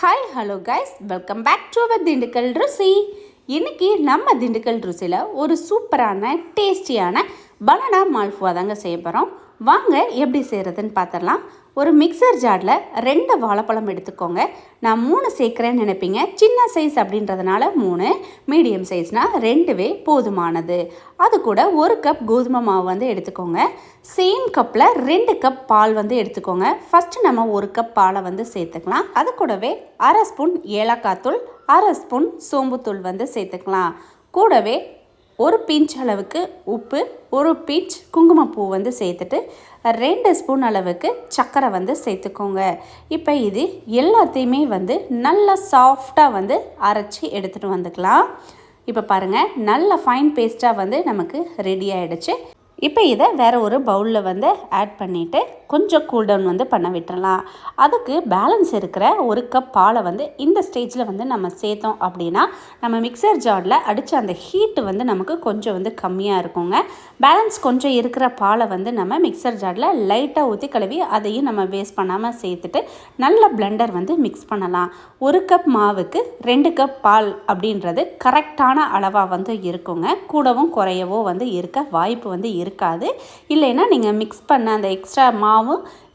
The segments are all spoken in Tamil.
Hi hello guys, welcome back to our Dindigul Ruchi. இன்றைக்கி நம்ம திண்டுக்கல் ருசியில் ஒரு சூப்பரான டேஸ்டியான பனானா மால்ஃபுவா தாங்க செய்ய போகிறோம். வாங்க எப்படி செய்கிறதுன்னு பார்த்துடலாம். ஒரு மிக்சர் ஜாரில் 2 வாழைப்பழம் எடுத்துக்கோங்க. நான் 3 சேர்க்குறேன்னு நினைப்பீங்க. சின்ன சைஸ் அப்படின்றதுனால 3, மீடியம் சைஸ்னால் 2வே போதுமானது. அது கூட 1 கப் கோதுமை மாவு வந்து எடுத்துக்கோங்க. சேம் கப்பில் 2 கப் பால் வந்து எடுத்துக்கோங்க. ஃபஸ்ட்டு நம்ம 1 கப் பாலை வந்து சேர்த்துக்கலாம். அது கூடவே 1/2 ஸ்பூன் ஏலக்காய் தூள், 1/2 ஸ்பூன் சோம்புத்தூள் வந்து சேர்த்துக்கலாம். கூடவே 1 பிஞ்ச் அளவுக்கு உப்பு, 1 பிஞ்ச் குங்குமப்பூ வந்து சேர்த்துட்டு 2 ஸ்பூன் அளவுக்கு சர்க்கரை வந்து சேர்த்துக்கோங்க. இப்போ இது எல்லாத்தையுமே வந்து நல்லா சாஃப்டாக வந்து அரைச்சி எடுத்துகிட்டு வந்துக்கலாம். இப்போ பாருங்கள், நல்ல ஃபைன் பேஸ்ட்டாக வந்து நமக்கு ரெடி ஆகிடுச்சு. இப்போ இதை வேறு ஒரு பவுலில் வந்து ஆட் பண்ணிவிட்டு கொஞ்சம் கூல்டவுன் வந்து பண்ண விட்டுறலாம். அதுக்கு பேலன்ஸ் இருக்கிற 1 கப் பாலை வந்து இந்த ஸ்டேஜில் வந்து நம்ம சேர்த்தோம் அப்படின்னா நம்ம மிக்சர் ஜாரில் அடித்த அந்த ஹீட்டு வந்து நமக்கு கொஞ்சம் வந்து கம்மியாக இருக்குங்க. பேலன்ஸ் கொஞ்சம் இருக்கிற பாலை வந்து நம்ம மிக்சர் ஜாரில் லைட்டாக ஊற்றி கழுவி அதையும் நம்ம வேஸ்ட் பண்ணாமல் சேர்த்துட்டு நல்ல பிளெண்டர் வந்து மிக்ஸ் பண்ணலாம். 1 கப் மாவுக்கு 2 கப் பால் அப்படின்றது கரெக்டான அளவாக வந்து இருக்குங்க. கூடவும் குறையவோ வந்து இருக்க வாய்ப்பு வந்து இருக்காது. இல்லைன்னா நீங்கள் மிக்ஸ் பண்ண அந்த எக்ஸ்ட்ரா மாவு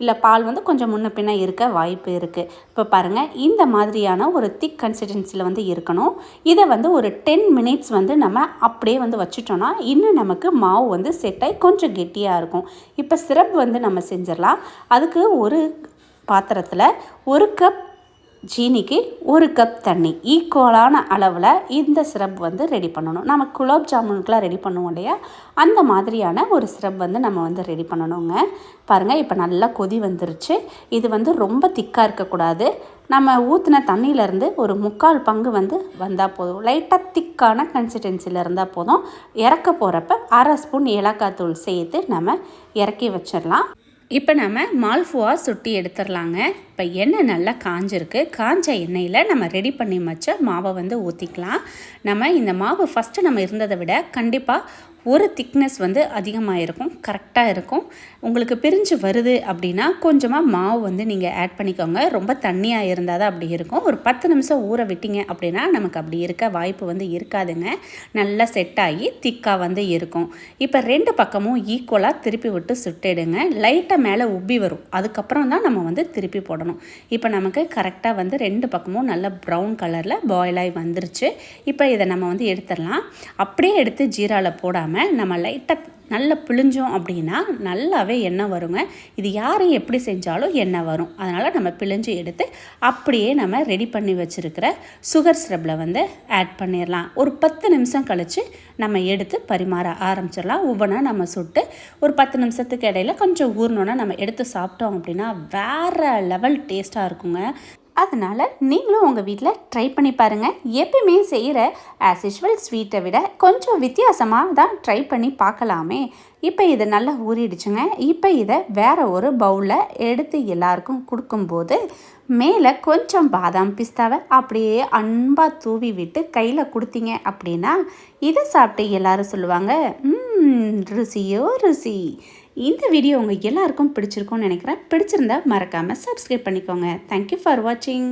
இல்லை பால் வந்து கொஞ்சம் முன்ன பின்ன இருக்க வாய்ப்பு இருக்குது. இப்போ பாருங்கள், இந்த மாதிரியான ஒரு திக் கன்சிஸ்டன்சியில் வந்து இருக்கணும். இதை வந்து ஒரு 10 மினிட்ஸ் வந்து நம்ம அப்படியே வந்து வச்சுட்டோன்னா இன்னும் நமக்கு மாவு வந்து செட் ஆகி கொஞ்சம் கெட்டியாக இருக்கும். இப்போ சிரப் வந்து நம்ம செஞ்சிடலாம். அதுக்கு ஒரு பாத்திரத்தில் 1 கப் ஜீனிக்கு 1 கப் தண்ணி ஈக்குவலான அளவில் இந்த சிரப் வந்து ரெடி பண்ணணும். நம்ம குலாப் ஜாமுனுக்குலாம் ரெடி பண்ணுவோம் இல்லையா, அந்த மாதிரியான ஒரு சிரப் வந்து நம்ம வந்து ரெடி பண்ணணுங்க. பாருங்கள், இப்போ நல்லா கொதி வந்துருச்சு. இது வந்து ரொம்ப திக்காக இருக்கக்கூடாது. நம்ம ஊற்றின தண்ணியிலேருந்து ஒரு 3/4 பங்கு வந்து வந்தால் போதும். லைட்டாக திக்கான கன்சிஸ்டன்சியில் இருந்தால் போதும். இறக்க போகிறப்ப 1/2 ஸ்பூன் ஏலக்காய் தூள் சேர்த்து நம்ம இறக்கி வச்சிடலாம். இப்போ நம்ம மால்ஃபுவா சுட்டி எடுத்துடலாங்க. இப்போ எண்ணெய் நல்லா காஞ்சிருக்கு. காஞ்ச எண்ணெயில் நம்ம ரெடி பண்ணி வச்ச மாவை வந்து ஊற்றிக்கலாம். நம்ம இந்த மாவு ஃபஸ்ட்டு நம்ம இருந்ததை விட கண்டிப்பாக ஒரு திக்னஸ் வந்து அதிகமாக இருக்கும், கரெக்டாக இருக்கும். உங்களுக்கு பிரிஞ்சு வருது அப்படின்னா கொஞ்சமாக மாவு வந்து நீங்கள் ஆட் பண்ணிக்கோங்க. ரொம்ப தண்ணியாக இருந்தால் தான் அப்படி இருக்கும். ஒரு 10 நிமிஷம் ஊற விட்டீங்க அப்படின்னா நமக்கு அப்படி இருக்க வாய்ப்பு வந்து இருக்காதுங்க. நல்லா செட் ஆகி திக்காக வந்து இருக்கும். இப்போ 2 பக்கமும் ஈக்குவலாக திருப்பி விட்டு சுட்டிடுங்க. லைட்டாக மேலே உப்பி வரும், அதுக்கப்புறம் தான் நம்ம வந்து திருப்பி போடணும். இப்போ நமக்கு கரெக்டாக வந்து 2 பக்கமும் நல்ல ப்ரௌன் கலரில் பாயில் ஆகி வந்துருச்சு. இப்போ இதை நம்ம வந்து எடுத்துடலாம். அப்படியே எடுத்து ஜீராவில் போடாமல் நம்ம லைட்டாக நல்லா பிழிஞ்சோம் அப்படின்னா நல்லாவே எண்ணெய் வருங்க. இது யாரும் எப்படி செஞ்சாலும் எண்ணெய் வரும். அதனால் நம்ம பிழிஞ்சு எடுத்து அப்படியே நம்ம ரெடி பண்ணி வச்சுருக்கிற சுகர் சிரப்பில் வந்து ஆட் பண்ணிடலாம். ஒரு 10 நிமிஷம் கழித்து நம்ம எடுத்து பரிமாற ஆரம்பிச்சிடலாம். ஒவ்வொன்றா நம்ம சுட்டு ஒரு 10 நிமிஷத்துக்கு இடையில கொஞ்சம் ஊறினோன்னா நம்ம எடுத்து சாப்பிட்டோம் அப்படின்னா வேறு லெவல் டேஸ்ட்டாக இருக்குங்க. அதனால் நீங்களும் உங்கள் வீட்டில் ட்ரை பண்ணி பாருங்கள். எப்பயுமே செய்கிற ஆஸ் யூஷுவல் ஸ்வீட்டை விட கொஞ்சம் வித்தியாசமாக தான் ட்ரை பண்ணி பார்க்கலாமே. இப்போ இது நல்லா ஊறிடுச்சுங்க. இப்போ இதை வேறு ஒரு பவுலில் எடுத்து எல்லாருக்கும் கொடுக்கும்போது மேலே கொஞ்சம் பாதாம் பிஸ்தாவை அப்படியே அன்பாக தூவி விட்டு கையில் கொடுத்தீங்க அப்படின்னா இதை சாப்பிட்டு எல்லோரும் சொல்லுவாங்க, ருசியோ ருசி. இந்த வீடியோ உங்கள் எல்லாருக்கும் பிடிச்சிருக்கும்னு நினைக்கிறேன். பிடிச்சிருந்தா மறக்காமல் சப்ஸ்கிரைப் பண்ணிக்கோங்க. தேங்க்யூ ஃபார் வாட்சிங்.